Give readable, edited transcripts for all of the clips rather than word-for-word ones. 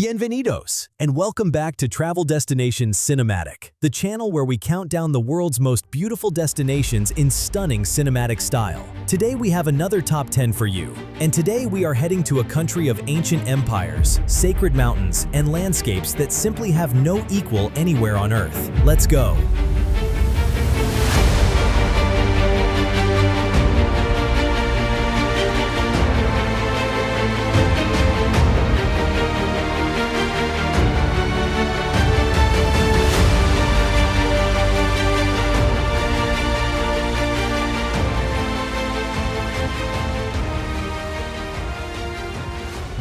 Bienvenidos, and welcome back to Travel Destinations Cinematic, the channel where we count down the world's most beautiful destinations in stunning cinematic style. Today we have another top 10 for you, and today we are heading to a country of ancient empires, sacred mountains, and landscapes that simply have no equal anywhere on Earth. Let's go!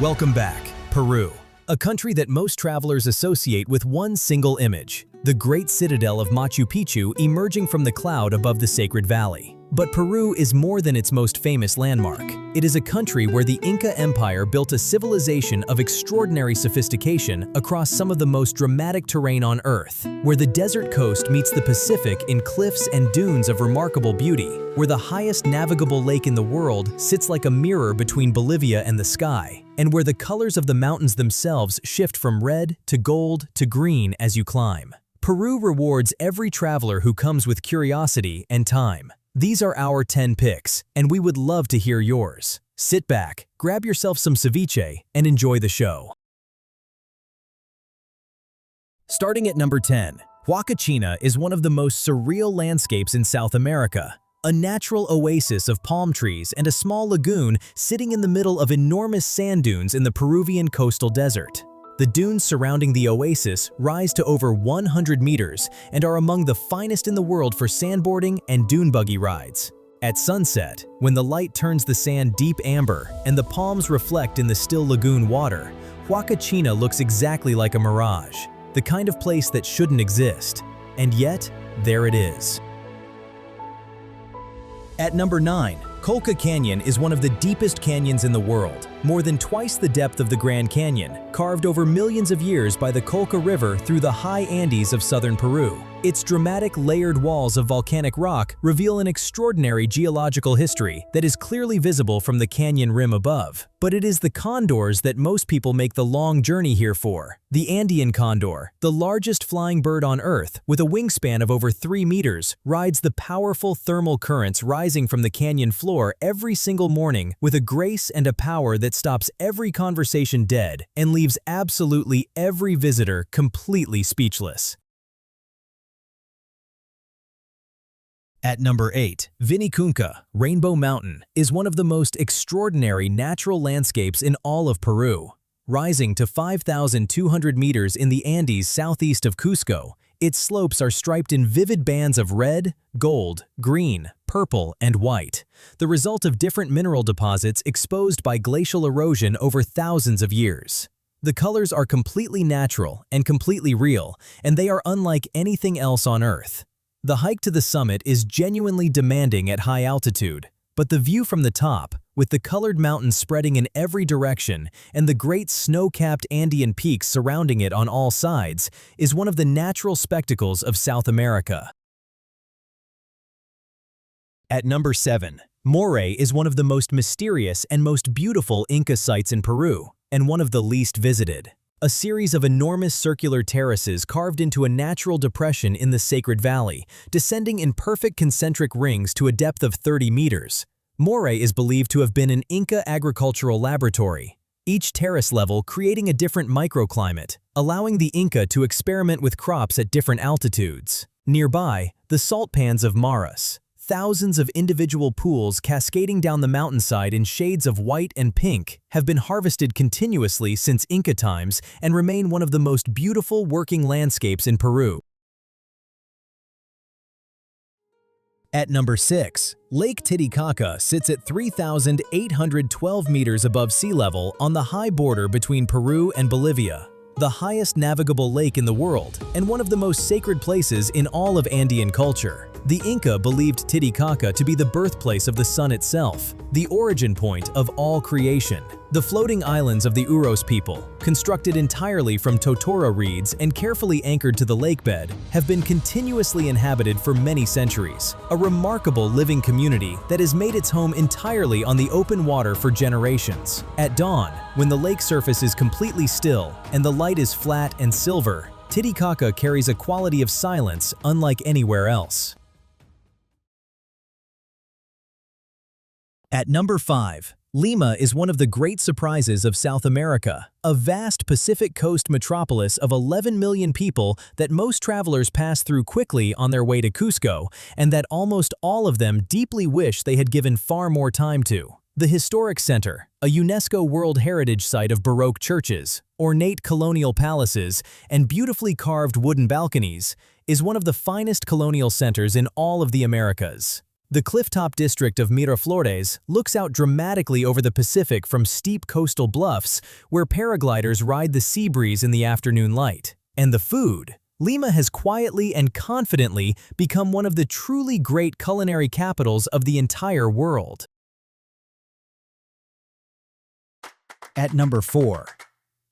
Welcome back, Peru, a country that most travelers associate with one single image, the great citadel of Machu Picchu emerging from the cloud above the sacred valley. But Peru is more than its most famous landmark. It is a country where the Inca Empire built a civilization of extraordinary sophistication across some of the most dramatic terrain on Earth, where the desert coast meets the Pacific in cliffs and dunes of remarkable beauty, where the highest navigable lake in the world sits like a mirror between Bolivia and the sky, and where the colors of the mountains themselves shift from red to gold to green as you climb. Peru rewards every traveler who comes with curiosity and time. These are our 10 picks, and we would love to hear yours. Sit back, grab yourself some ceviche, and enjoy the show. Starting at number 10, Huacachina is one of the most surreal landscapes in South America. A natural oasis of palm trees and a small lagoon sitting in the middle of enormous sand dunes in the Peruvian coastal desert. The dunes surrounding the oasis rise to over 100 meters and are among the finest in the world for sandboarding and dune buggy rides. At sunset, when the light turns the sand deep amber and the palms reflect in the still lagoon water, Huacachina looks exactly like a mirage, the kind of place that shouldn't exist. And yet, there it is. At number 9, Colca Canyon is one of the deepest canyons in the world, more than twice the depth of the Grand Canyon, carved over millions of years by the Colca River through the high Andes of southern Peru. Its dramatic layered walls of volcanic rock reveal an extraordinary geological history that is clearly visible from the canyon rim above. But it is the condors that most people make the long journey here for. The Andean condor, the largest flying bird on Earth with a wingspan of over 3 meters, rides the powerful thermal currents rising from the canyon floor every single morning with a grace and a power that stops every conversation dead and leaves absolutely every visitor completely speechless. At number 8, Vinicunca, Rainbow Mountain, is one of the most extraordinary natural landscapes in all of Peru. Rising to 5,200 meters in the Andes southeast of Cusco, its slopes are striped in vivid bands of red, gold, green, purple, and white, the result of different mineral deposits exposed by glacial erosion over thousands of years. The colors are completely natural and completely real, and they are unlike anything else on Earth. The hike to the summit is genuinely demanding at high altitude, but the view from the top, with the colored mountains spreading in every direction and the great snow-capped Andean peaks surrounding it on all sides, is one of the natural spectacles of South America. At number 7, Moray is one of the most mysterious and most beautiful Inca sites in Peru, and one of the least visited. A series of enormous circular terraces carved into a natural depression in the sacred valley, descending in perfect concentric rings to a depth of 30 meters. Moray is believed to have been an Inca agricultural laboratory, each terrace level creating a different microclimate, allowing the Inca to experiment with crops at different altitudes. Nearby, the salt pans of Maras, thousands of individual pools cascading down the mountainside in shades of white and pink, have been harvested continuously since Inca times and remain one of the most beautiful working landscapes in Peru. At number 6, Lake Titicaca sits at 3,812 meters above sea level on the high border between Peru and Bolivia, the highest navigable lake in the world and one of the most sacred places in all of Andean culture. The Inca believed Titicaca to be the birthplace of the sun itself, the origin point of all creation. The floating islands of the Uros people, constructed entirely from totora reeds and carefully anchored to the lakebed, have been continuously inhabited for many centuries, a remarkable living community that has made its home entirely on the open water for generations. At dawn, when the lake surface is completely still and the light is flat and silver, Titicaca carries a quality of silence unlike anywhere else. At number 5. Lima is one of the great surprises of South America, a vast Pacific coast metropolis of 11 million people that most travelers pass through quickly on their way to Cusco, and that almost all of them deeply wish they had given far more time to. The Historic Center, a UNESCO World Heritage Site of Baroque churches, ornate colonial palaces, and beautifully carved wooden balconies, is one of the finest colonial centers in all of the Americas. The clifftop district of Miraflores looks out dramatically over the Pacific from steep coastal bluffs where paragliders ride the sea breeze in the afternoon light. And the food! Lima has quietly and confidently become one of the truly great culinary capitals of the entire world. At number 4.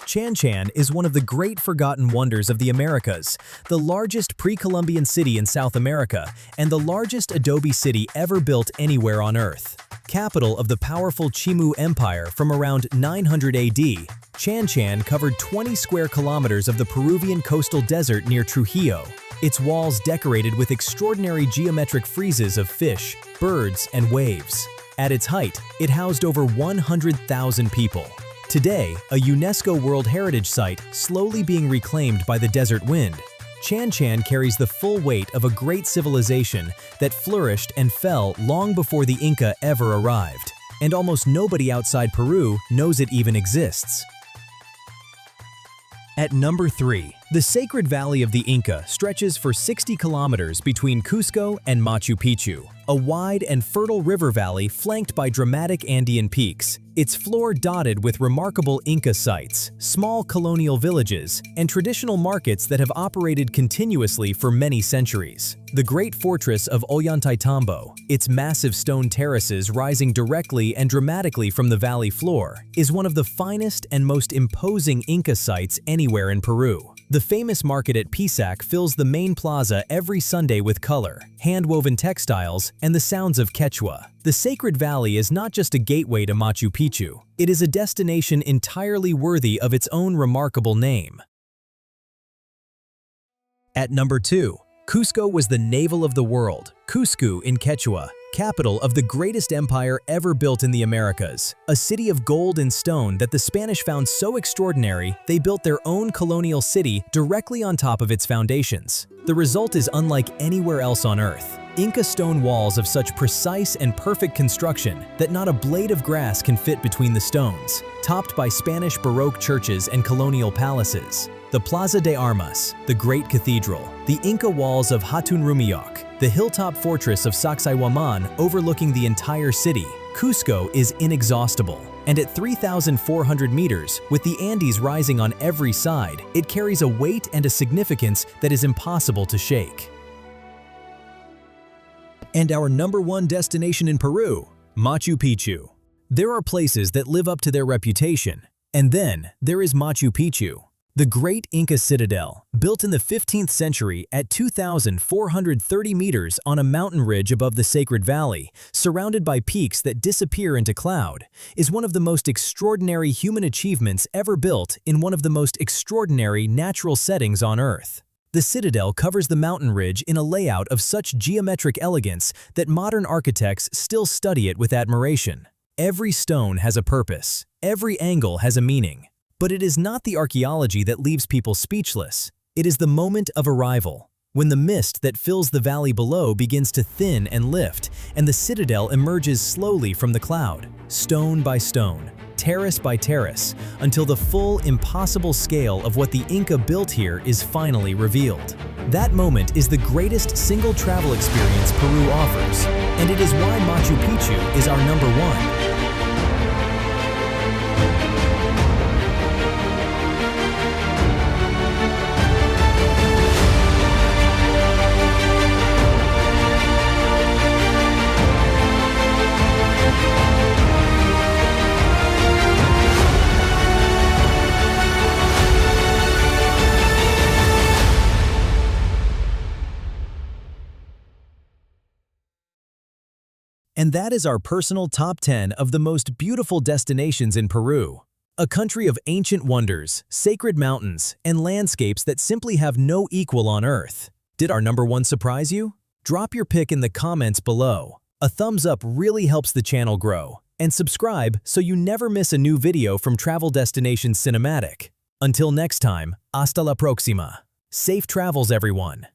Chan Chan is one of the great forgotten wonders of the Americas, the largest pre-Columbian city in South America, and the largest adobe city ever built anywhere on Earth. Capital of the powerful Chimu Empire from around 900 AD, Chan Chan covered 20 square kilometers of the Peruvian coastal desert near Trujillo, its walls decorated with extraordinary geometric friezes of fish, birds, and waves. At its height, it housed over 100,000 people. Today, a UNESCO World Heritage Site slowly being reclaimed by the desert wind, Chan Chan carries the full weight of a great civilization that flourished and fell long before the Inca ever arrived, and almost nobody outside Peru knows it even exists. At number 3, the Sacred Valley of the Inca stretches for 60 kilometers between Cusco and Machu Picchu, a wide and fertile river valley flanked by dramatic Andean peaks, its floor dotted with remarkable Inca sites, small colonial villages, and traditional markets that have operated continuously for many centuries. The great fortress of Ollantaytambo, its massive stone terraces rising directly and dramatically from the valley floor, is one of the finest and most imposing Inca sites anywhere in Peru. The famous market at Pisac fills the main plaza every Sunday with color, hand-woven textiles, and the sounds of Quechua. The Sacred Valley is not just a gateway to Machu Picchu, it is a destination entirely worthy of its own remarkable name. At number 2, Cusco was the navel of the world, Cusco in Quechua, capital of the greatest empire ever built in the Americas, a city of gold and stone that the Spanish found so extraordinary they built their own colonial city directly on top of its foundations. The result is unlike anywhere else on Earth. Inca stone walls of such precise and perfect construction that not a blade of grass can fit between the stones, topped by Spanish Baroque churches and colonial palaces. The Plaza de Armas, the Great Cathedral, the Inca walls of Hatun Rumiyok, the hilltop fortress of Sacsayhuaman overlooking the entire city, Cusco is inexhaustible. And at 3,400 meters, with the Andes rising on every side, it carries a weight and a significance that is impossible to shake. And our number 1 destination in Peru, Machu Picchu. There are places that live up to their reputation, and then there is Machu Picchu. The great Inca citadel, built in the 15th century at 2,430 meters on a mountain ridge above the Sacred Valley, surrounded by peaks that disappear into cloud, is one of the most extraordinary human achievements ever built in one of the most extraordinary natural settings on Earth. The citadel covers the mountain ridge in a layout of such geometric elegance that modern architects still study it with admiration. Every stone has a purpose, every angle has a meaning. But it is not the archaeology that leaves people speechless. It is the moment of arrival, when the mist that fills the valley below begins to thin and lift, and the citadel emerges slowly from the cloud, stone by stone, terrace by terrace, until the full, impossible scale of what the Inca built here is finally revealed. That moment is the greatest single travel experience Peru offers, and it is why Machu Picchu is our number 1. And that is our personal top 10 of the most beautiful destinations in Peru. A country of ancient wonders, sacred mountains, and landscapes that simply have no equal on Earth. Did our number 1 surprise you? Drop your pick in the comments below. A thumbs up really helps the channel grow. And subscribe so you never miss a new video from Travel Destinations Cinematic. Until next time, hasta la próxima. Safe travels, everyone.